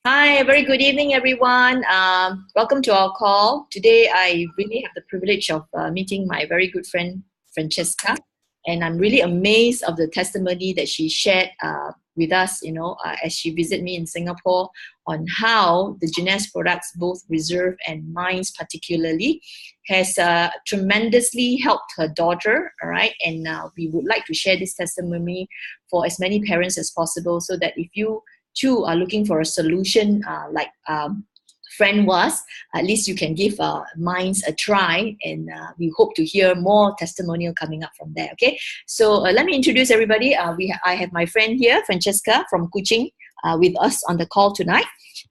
Hi, very good evening, everyone. Welcome to our call. Today, I really have the privilege of meeting my very good friend, Francesca, and I'm really amazed of the testimony that she shared with us, as she visited me in Singapore on how the Jeunesse products, both Reserve and Minds particularly, has tremendously helped her daughter, all right? And we would like to share this testimony for as many parents as possible so that if you too are looking for a solution like friend was, at least you can give Minds a try, and we hope to hear more testimonial coming up from there. Okay, so let me introduce everybody. I have my friend here, Francesca from Kuching, with us on the call tonight.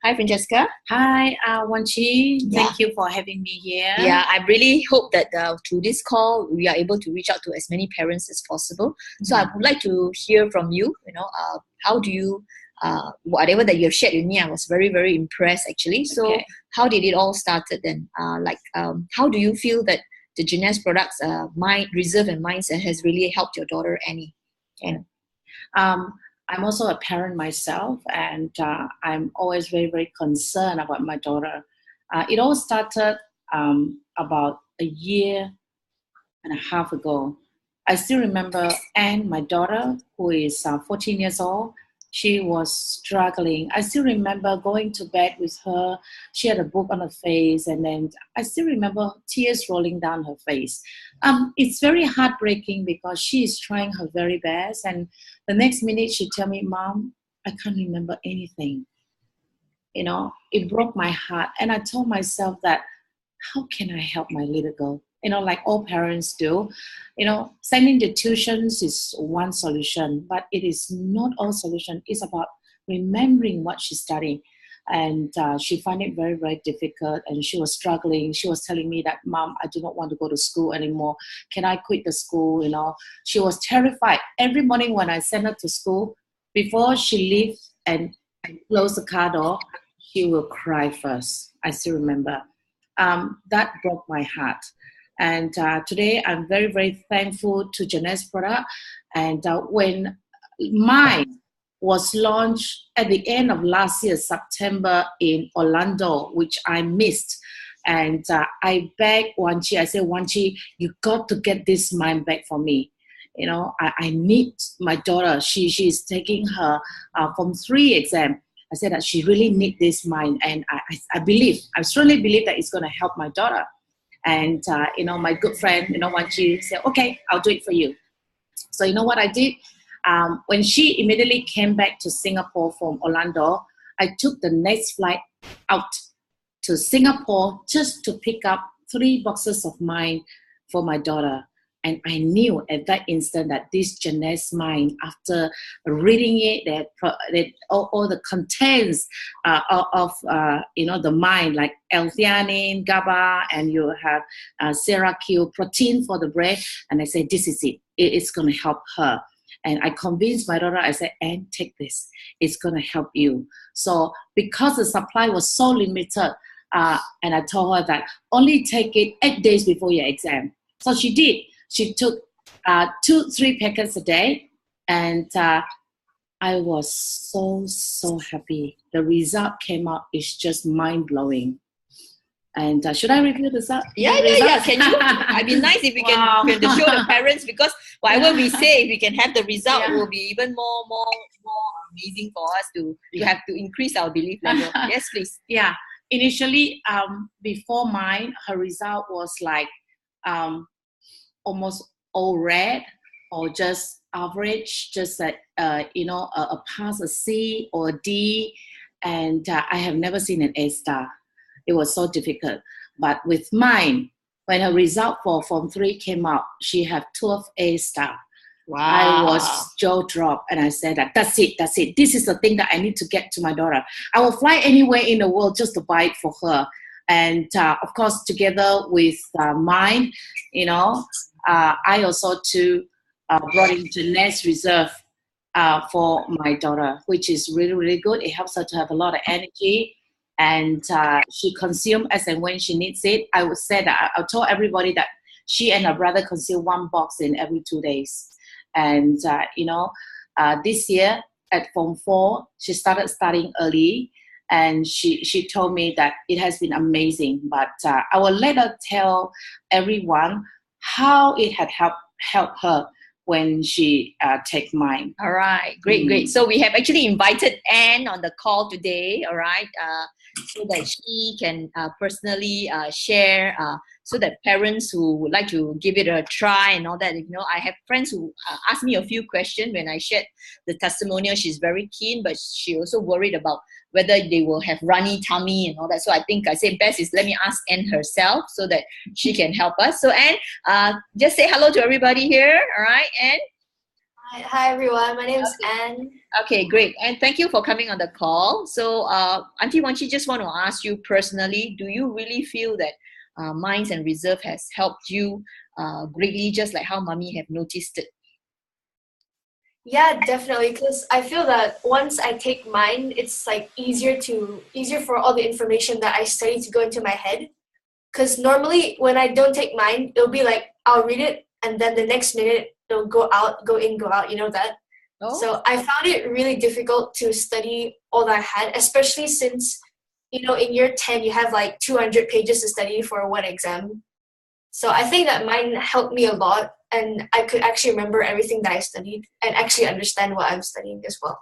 Hi, Francesca. Hi, M1ND. Yeah. Thank you for having me here. Yeah, I really hope that through this call, we are able to reach out to as many parents as possible. So I would like to hear from you, how do you, whatever that you have shared with me, I was very, very impressed actually. So Okay. how did it all started then? How do you feel that the Jeunesse products, Mind, Reserve and Mindset has really helped your daughter, Annie? And I'm also a parent myself, and I'm always very, very concerned about my daughter. It all started about a year and a half ago. I still remember Anne, my daughter, who is 14 years old. She was struggling. I still remember going to bed with her. She had a book on her face, and then I still remember tears rolling down her face. It's very heartbreaking because she is trying her very best, and the next minute she tell me, "Mom, I can't remember anything." It broke my heart, and I told myself that, how can I help my little girl? Like all parents do. Sending the tuitions is one solution, but it is not all solution. It's about remembering what she's studying. And she found it very, very difficult, and she was struggling. She was telling me that, "Mom, I do not want to go to school anymore. Can I quit the school?" She was terrified. Every morning when I send her to school, before she leaves and close the car door, she will cry first. I still remember. That broke my heart. And today I'm very, very thankful to Jeunesse product. And when mine was launched at the end of last year, September, in Orlando, which I missed. And I begged M1ND, I said, "M1ND, you got to get this mind back for me. I need my daughter. She is taking her Form 3 exam. I said that she really needs this mind, and I strongly believe that it's going to help my daughter." And my good friend, M1ND said, "Okay, I'll do it for you." So you know what I did? When she immediately came back to Singapore from Orlando, I took the next flight out to Singapore just to pick up 3 boxes of mine for my daughter. And I knew at that instant that this Jeunesse mind, after reading it, that all the contents of the mind, like L-theanine, GABA, and you have Seracue, protein for the brain. And I said, this is it. It's going to help her. And I convinced my daughter, I said, "Anne, take this. It's going to help you." So because the supply was so limited, and I told her that only take it 8 days before your exam. So she did. She took 2-3 packets a day, and I was so happy. The result came out. It's just mind-blowing. And should I review the result? Yeah. Can you? It'd be nice if we can show the parents, because whatever we say, if we can have the result, it will be even more amazing for us to have to increase our belief level. Yes, please. Yeah. Initially, before mine, her result was like almost all red, or just average, just like a pass, a C or a D, and I have never seen an A star. It was so difficult. But with mine, when her result for Form 3 came out, she had 12 A star. Wow. I was jaw drop, and I said that's it. This is the thing that I need to get to my daughter. I will fly anywhere in the world just to buy it for her. And of course, together with mine, I also too brought in Jeunesse Reserve for my daughter, which is really, really good. It helps her to have a lot of energy, and she consumes as and when she needs it. I would say that I told everybody that she and her brother consume 1 box in every 2 days. And this year at Form 4, she started studying early. and she told me that it has been amazing. But I will let her tell everyone how it had helped her when she take mine. All right, great. So we have actually invited Anne on the call today, all right, so that she can personally share, so that parents who would like to give it a try and all that, I have friends who asked me a few questions when I shared the testimonial. She's very keen, but she also worried about whether they will have runny tummy and all that. So I think I said best is let me ask Anne herself so that she can help us. So Anne, just say hello to everybody here, all right, Anne? Hi everyone, my name is Anne. Okay, great. And thank you for coming on the call. So Auntie Wanchi, just want to ask you personally, do you really feel that Minds and Reserve has helped you greatly, just like how Mommy have noticed it? Yeah, definitely, because I feel that once I take mine, it's like easier for all the information that I study to go into my head. Because normally when I don't take mine, it'll be like I'll read it and then the next minute it'll go out, go in, go out, you know that? Oh. So I found it really difficult to study all that I had, especially since, in year 10 you have like 200 pages to study for one exam. So I think that mine helped me a lot, and I could actually remember everything that I studied and actually understand what I'm studying as well.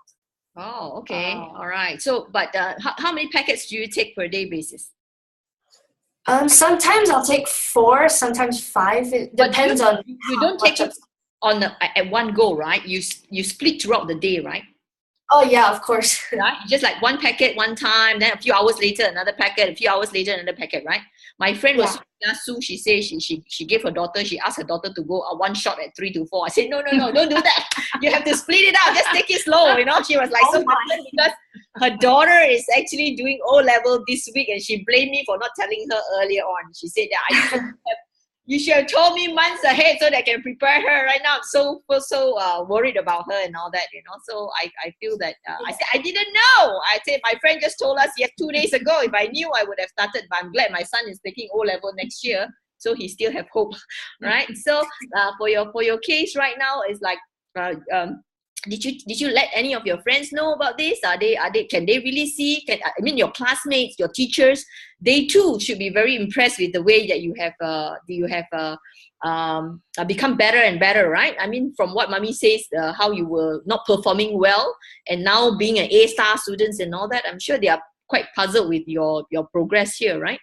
Oh, okay. All right. So, but how many packets do you take per day basis? Sometimes I'll take 4, sometimes 5. It depends on. You don't take it at one go, right? You split throughout the day, right? Oh yeah, of course. Right? Just like one packet one time, then a few hours later another packet, a few hours later another packet, right? My friend was Sue. She said she gave her daughter. She asked her daughter to go one shot at 3 to 4. I said no, don't do that. You have to split it out. Just take it slow. She was like so concerned because her daughter is actually doing O level this week, and she blamed me for not telling her earlier on. She said that you should have told me months ahead so that I can prepare her. Right now I'm so worried about her and all that, So I feel that I said I didn't know. I said my friend just told us 2 days ago. If I knew, I would have started. But I'm glad my son is taking O level next year, so he still have hope, right? So for your case right now is like did you let any of your friends know about this? Can they really see? Your classmates, your teachers, they too should be very impressed with the way that you have become better and better, right? From what Mommy says, how you were not performing well, and now being an A-star students and all that, I'm sure they are quite puzzled with your progress here, right?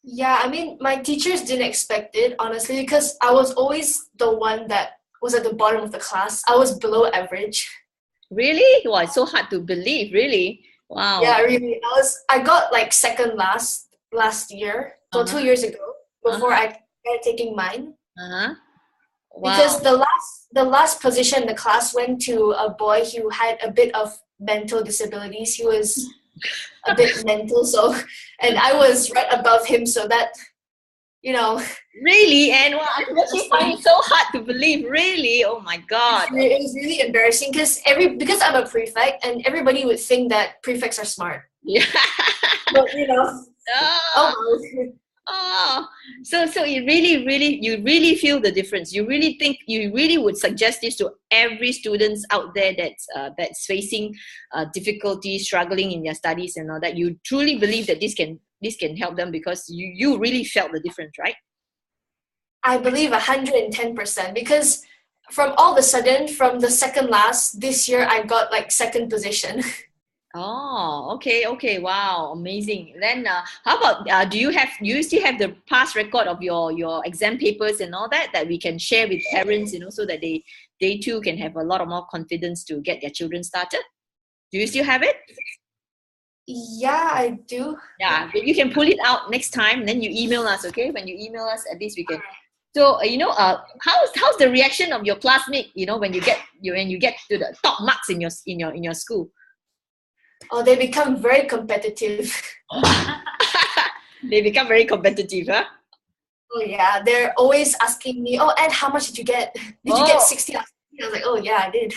Yeah, my teachers didn't expect it, honestly, because I was always the one that was at the bottom of the class. I was below average. Really? Wow, it's so hard to believe, really. Wow. Yeah, really. I got like second last year, so 2 years ago, before I started taking mine. Wow. Because the last position in the class went to a boy who had a bit of mental disabilities. He was a bit mental, and I was right above him, so that, Really? And I actually find it so hard to believe. Really? Oh my God. It was really embarrassing because I'm a prefect, and everybody would think that prefects are smart. Yeah. But so it really you really feel the difference. You really would suggest this to every students out there that's facing difficulty, struggling in their studies and all that. You truly believe that this can help them because you really felt the difference, right? I believe 110%, because from all of a sudden, from the second last this year, I got like second position. Oh, okay, wow, amazing. Then how about do you still have the past record of your exam papers and all that we can share with parents, so that they too can have a lot of more confidence to get their children started? Do you still have it? Yeah, I do. Yeah, you can pull it out next time, then you email us, okay? When you email us, at least we can. So how's the reaction of your classmate, when you get to the top marks in your school? Oh, they become very competitive. They become very competitive, huh? Oh yeah, they're always asking me, "Oh, and how much did you get? Did you get 60 out of 60?" I was like, "Oh yeah, I did."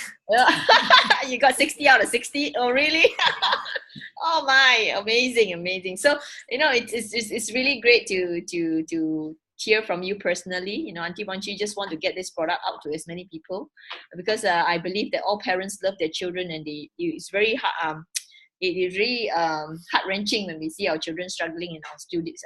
You got 60 out of 60? Oh really? Oh my, amazing. So it's really great to hear from you personally. Auntie Wanchi just want to get this product out to as many people, because I believe that all parents love their children, and it's very it is really heart-wrenching when we see our children struggling in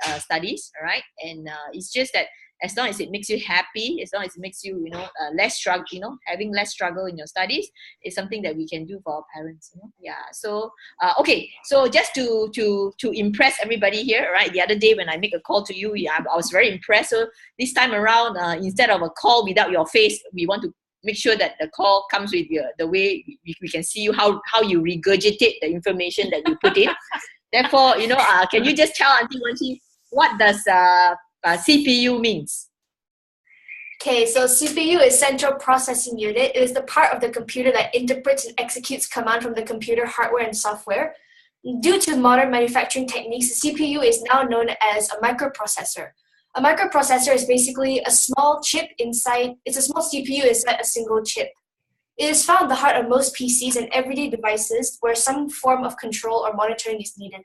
our studies, all right? And it's just that as long as it makes you happy, as long as it makes you, less struggle, having less struggle in your studies, is something that we can do for our parents. Yeah. So okay. So just to impress everybody here, right? The other day when I make a call to you, I was very impressed. So this time around, instead of a call without your face, we want to make sure that the call comes with the way we can see you, how you regurgitate the information that you put in. Therefore, can you just tell Auntie Wan-Chi, what does CPU means? Okay, so CPU is Central Processing Unit. It is the part of the computer that interprets and executes command from the computer hardware and software. Due to modern manufacturing techniques, the CPU is now known as a microprocessor. A microprocessor is basically a small chip inside, it's a small CPU inside a single chip. It is found in the heart of most PCs and everyday devices where some form of control or monitoring is needed.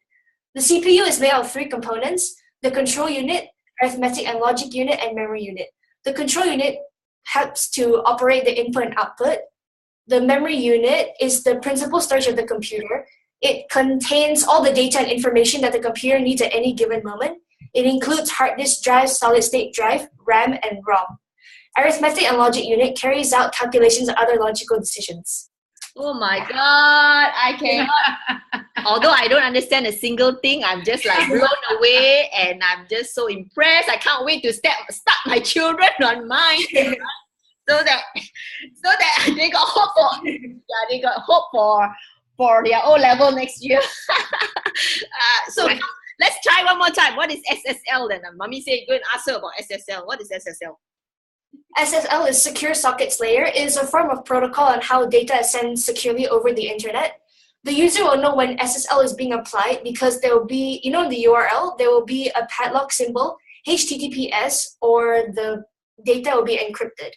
The CPU is made of 3 components: the control unit, arithmetic and logic unit, and memory unit. The control unit helps to operate the input and output. The memory unit is the principal storage of the computer. It contains all the data and information that the computer needs at any given moment. It includes hard disk drive, solid state drive, RAM, and ROM. Arithmetic and logic unit carries out calculations and other logical decisions. Oh my God, I cannot. Although I don't understand a single thing, I'm just like blown away, and I'm just so impressed. I can't wait to start my children on mine, so that they got hope for their O level next year. So let's try one more time. What is SSL then? Mommy said go and ask her about SSL. What is SSL? SSL is Secure Sockets Layer. It is a form of protocol on how data is sent securely over the internet. The user will know when SSL is being applied because there will be, in the URL, there will be a padlock symbol, HTTPS, or the data will be encrypted.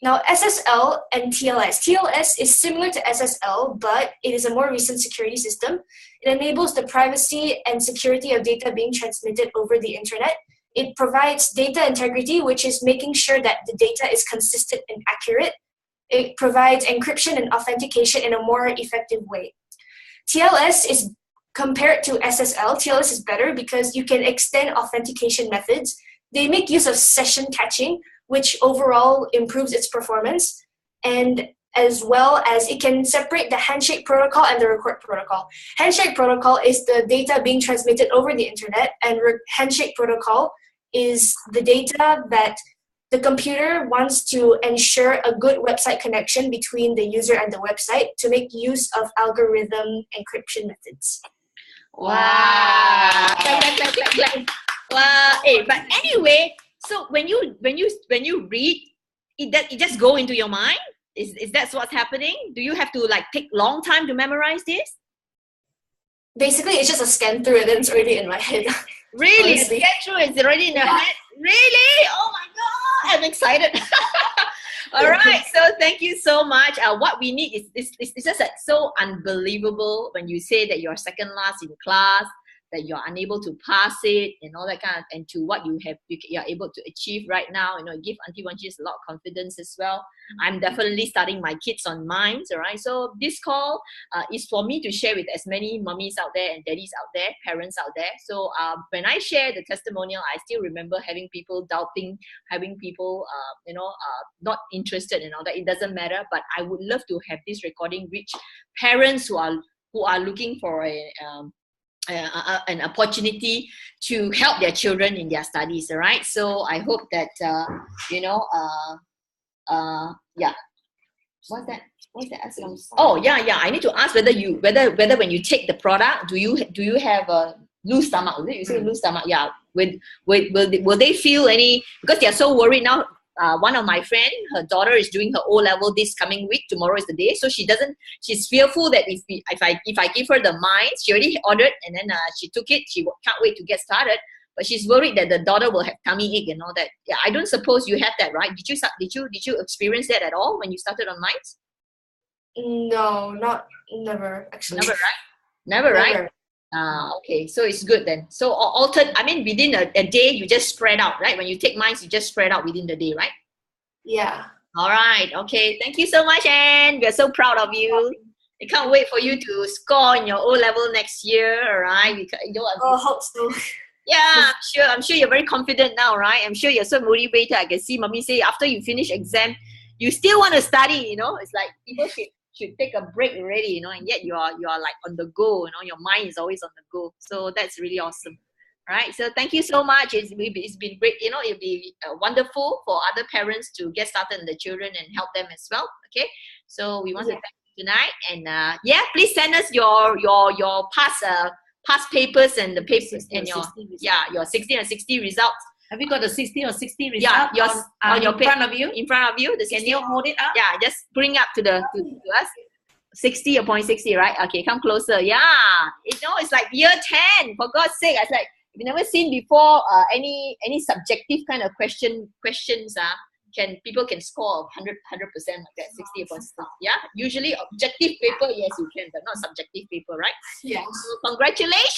Now, SSL and TLS. TLS is similar to SSL, but it is a more recent security system. It enables the privacy and security of data being transmitted over the internet. It provides data integrity, which is making sure that the data is consistent and accurate. It provides encryption and authentication in a more effective way. TLS is compared to SSL. TLS is better because you can extend authentication methods. They make use of session catching, which overall improves its performance, and as well as it can separate the handshake protocol and the record protocol. Handshake protocol is the data being transmitted over the internet, and handshake protocol is the data that the computer wants to ensure a good website connection between the user and the website to make use of algorithm encryption methods. Wow! Wow! Hey, but anyway, so when you read, it just go into your mind? Is that what's happening? Do you have to take long time to memorize this? Basically, it's just a scan through and then it's already in my head. Really? A scan through, it's already in your head? Really? Oh my God! I'm excited. All right. So thank you so much. What we need is it's just so unbelievable when you say that you're second last in class, that you're unable to pass it and all that and to what you're able to achieve right now. Give Auntie Wan-Chi a lot of confidence as well. I'm definitely starting my kids on minds, all right? So this call is for me to share with as many mummies out there and daddies out there, parents out there. So when I share the testimonial, I still remember having people doubting, having people, not interested and all that. It doesn't matter, but I would love to have this recording reach parents who are looking for an opportunity to help their children in their studies, all right? So I hope that yeah. What's that? Oh yeah. I need to ask whether when you take the product, do you have a loose stomach? Is it you say loose stomach? Yeah. Will they feel any, because they are so worried now? One of my friend, her daughter is doing her O level this coming week. Tomorrow is the day, so she's fearful that if I give her the minds, she already ordered and then she took it. She can't wait to get started, but she's worried that the daughter will have tummy ache and all that. Yeah, I don't suppose you have that, right? Did you experience that at all when you started on minds? No, never actually. Never, right? Okay, so it's good then. So within a day, you just spread out, right? When you take minds, you just spread out within the day, right? Yeah. All right. Okay. Thank you so much, Anne. We're so proud of you. I can't wait for you to score in your O level next year, all right? Because, Hope so. yeah, I'm sure you're very confident now, right? I'm sure you're so motivated. I can see mommy say after you finish exam, you still want to study, It's like people should take a break already, and yet you are like on the go, your mind is always on the go. So that's really awesome. All right, so thank you so much. It's been great. It'll be wonderful for other parents to get started in the children and help them as well. Okay, so we want to thank you tonight, and please send us your past papers and the papers and your 60 and 60 results. Have you got the 60 or 60 result? Yeah, yours on your in front of you. In front of you, the 60. Can you hold it up? Yeah, just bring up to us. 60 or 0.60, right? Okay, come closer. Yeah, it's like year 10. For God's sake, I was like, we've never seen before any subjective kind of questions. People can score 100% like that, 60 upon 60. Yeah, usually objective paper, yes, you can, but not subjective paper, right? Yeah. So congratulations!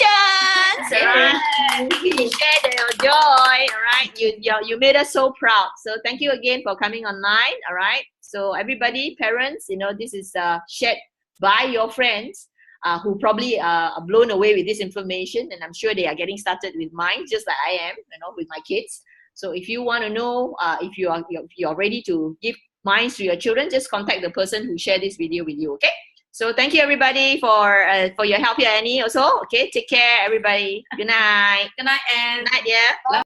All right, you shared your joy. All right, you made us so proud. So thank you again for coming online. All right. So everybody, parents, this is shared by your friends. Who probably are blown away with this information, and I'm sure they are getting started with mine, just like I am, with my kids. So if you want to know if you're ready to give minds to your children, just contact the person who shared this video with you. Okay. So thank you everybody for your help here, Annie. Also, okay. Take care, everybody. Good night. Good night, and Good night, yeah.